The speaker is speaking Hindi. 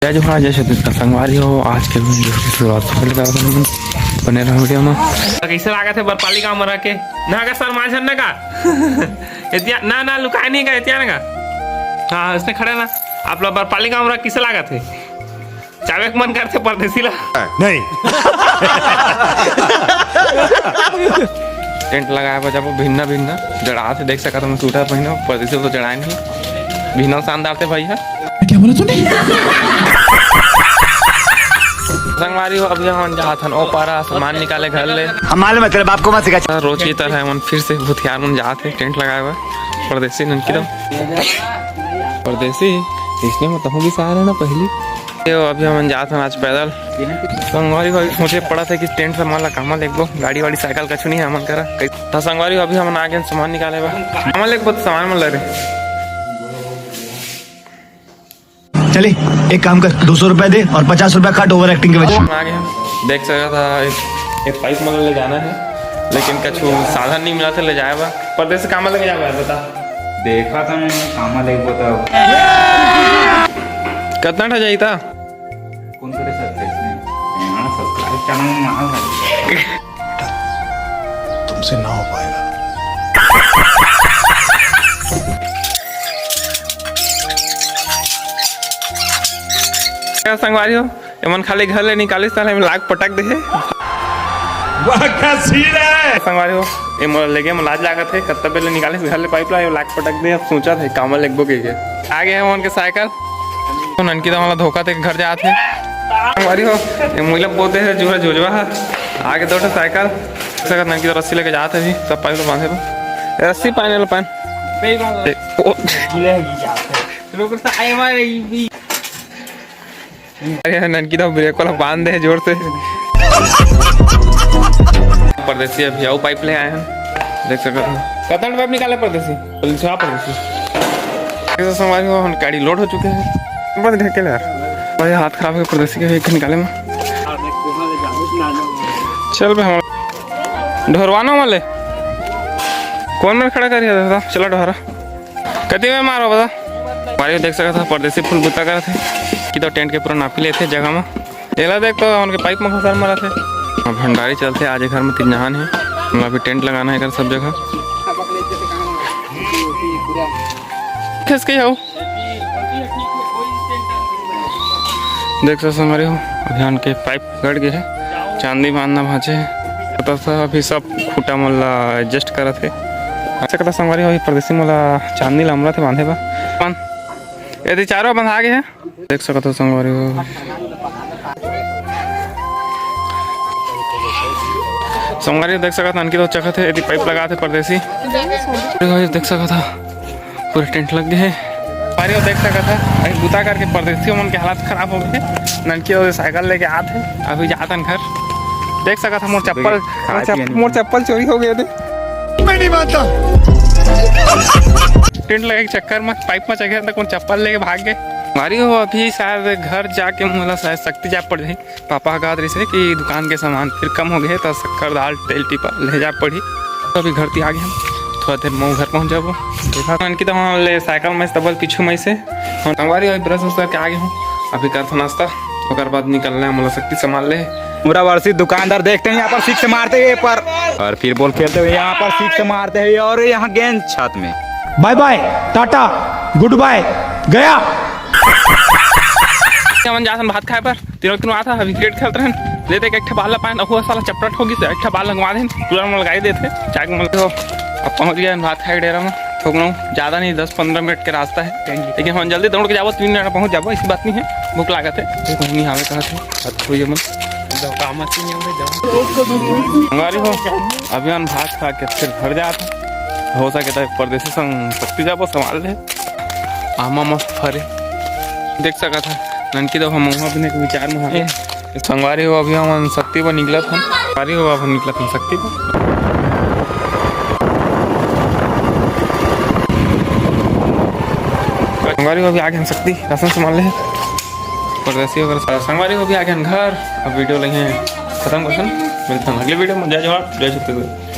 जय जोहार जय छत्तीसगढ़ संगवारी हो। आज के वीडियो की शुरुआत बने रहो वीडियो में। कैसे लागत है बरपाली गांव में रह के ना का सर माझन ना का इतिया ना ना लुकाय नहीं का इतिया ना का। हाँ इसने खड़े ना आप लोग बरपाली गांव में रह किसे लागत है चावे के मन करते परदेसी ला नहीं टेंट लगाया हुआ जब भिन्ना भिन्ना जड़ा से देख सका तो मैं सूटा पहनो परदेसी तो जड़ाए नहीं भिन्ना शानदार थे भैया। क्या बोला तूने? संगवारी हो अब जहाँ जहाँ थन ओ पारा सामान निकाले घर ले मालूम है तेरे बाप को मत सिखा। रोज की तरह मन फिर से भूथियार मन जाते टेंट लगाए हुआ परदेसी ननकीदम परदेसी इसने में तहु भी सहारा ना पहली अभी हम जाते हैं आज पैदल। संगवारी को मुझे पड़ा था कि टेंट सामान ला कामा लेगो गाड़ी वाड़ी साइकिल कछु नहीं है हमन करा तो संगवारी अभी हम आगे सामान निकाले हुआ कामा लेग बहुत सामान मन ले रहे। चले एक काम कर 200 रुपए दे और 50 रुपए काट ओवर एक्टिंग के वजह। आगे हम देख सकता था एक पाइप मतलब ले जाना है लेकिन कुछ साधन नहीं मिला था ले जाए परदेश काम लेके जा बता देखा था मैं कामा ले बताओ कितना ठा जाई था कौन करे सब्सक्राइब चैनल में तुमसे ना हो पाएगा। संगवारी हो एमन खाली घर ले निकाले साले में लाग पटक दे वाह क्या सीन है संगवारी हो एम लेगे में लाज लागत है कत्ता पहले निकाले घर ले पाइप ला लाग पटक दे अब सोचा था काम लेगबो के आगे है उनके साइकिल तो ननकी वाला धोखा थे घर जाते संगवारी हो ये मुइला बोलते है जोरा जोजवा आगे दो साइकिल सका ननकी तो रस्सी लेके जाते भी सब पाइप बांधे रस्सी पाने लो पान अरे ननकी तो ब्रेक वाला बांध दे जोर से परदेसी अभी आओ पाइप ले आए हैं देख सकते हैं कतन पाइप निकाले परदेसी परदेसी समाज में हम गाड़ी लोड हो चुके हैं बस ढके यार भाई हाथ खराब है परदेसी के एक निकाले में चल भाई हम ढोरवाना वाले कौन में खड़ा कर दिया था चलो ढोरा कति में मारो बता हमारे देख सकता था परदेसी फुल बुता कर थे कि तो टेंट के पूरा नापी लेते जगह में एला देख तो उनके पाइप में घुसर मरा थे भंडारी चलते आज घर में 3 जहान है मतलब अभी टेंट लगाना है कर सब जगह खिसके जाओ देख सकते हमारे हो अभियान के पाइप गड़ गए है चांदी बांधना भाचे पता था अभी सब खूटा मोला एडजस्ट करा थे अच्छा कथा संगवारी अभी परदेसी मोला चांदी लमरा थे बांधे बा यदि चारों बंद आ गए हैं देख सकते हो संगवारी हो संगवारी देख सका था तो चखत है यदि पाइप लगा थे परदेसी देख सका था पूरे टेंट लग गए हैं देख सका था अभी बुता करके परदेसी मन के हालत खराब हो गए ननकी साइकिल लेके आते अभी जाता घर देख सका था मोर चप्पल चोरी हो गए थे मैं नहीं मानता टेंट लगे चक्कर में पाइप में चढ़ था कौन चप्पल लेके भाग गए हमारी हो अभी शायद घर जाके मतलब शायद सख्ती जा पड़ गई पापा का रही से कि दुकान के सामान फिर कम हो गए तो शक्कर दाल तेल टिपा ले जा पड़ी तो अभी घर थी आ गए हम थोड़ा देर में घर पहुँच जाबो देखा उनकी तो वहाँ ले साइकिल में तबल पीछू में से हमारी अभी ब्रश उस करके आ गए हूँ अभी कर नाश्ता उसके बाद निकलना है मतलब शक्ति संभाल ले पूरा वर्षित दुकानदार देखते हैं यहाँ पर सिक्स मारते हुए पर और फिर बॉल खेलते हुए यहाँ पर सिक्स मारते हुए और यहाँ गेंद छत में बाय बाय टाटा गुड बाय गया हमन जासन भात खाए पर तीनों आता अभी क्रिकेट खेलते हैं लेते एक बाल पाए अहुआ साला चपटट होगी एक बाल लगवा दें पूरा में लगाई देते चाक में अब पहुँच गया भात खाए डेरा में थोक लो ज़्यादा नहीं 10-15 मिनट के रास्ता है लेकिन हम जल्दी दौड़ के जाओ 3 मिनट पहुँच जाओ ऐसी बात नहीं है भूख लागत है नहीं आवे कहा थे हमारी हो अभी हम भात खा के फिर घर जाते हो सके तो परदेसी संग शक्ति जाबो संभाल ले आमा मस्त फरे देख सका था ननकी तो हम वहाँ अपने विचार में हमें संगवारी हो अभी हम शक्ति पर निकला था संगवारी हो अब निकला था शक्ति पर संगवारी हो भी आगे हम शक्ति राशन संभाल ले परदेसी अगर संगवारी हो भी आगे हम घर अब वीडियो लगे खत्म कर मिलता हूँ अगले वीडियो में जय जवाहर जय छत्तीसगढ़।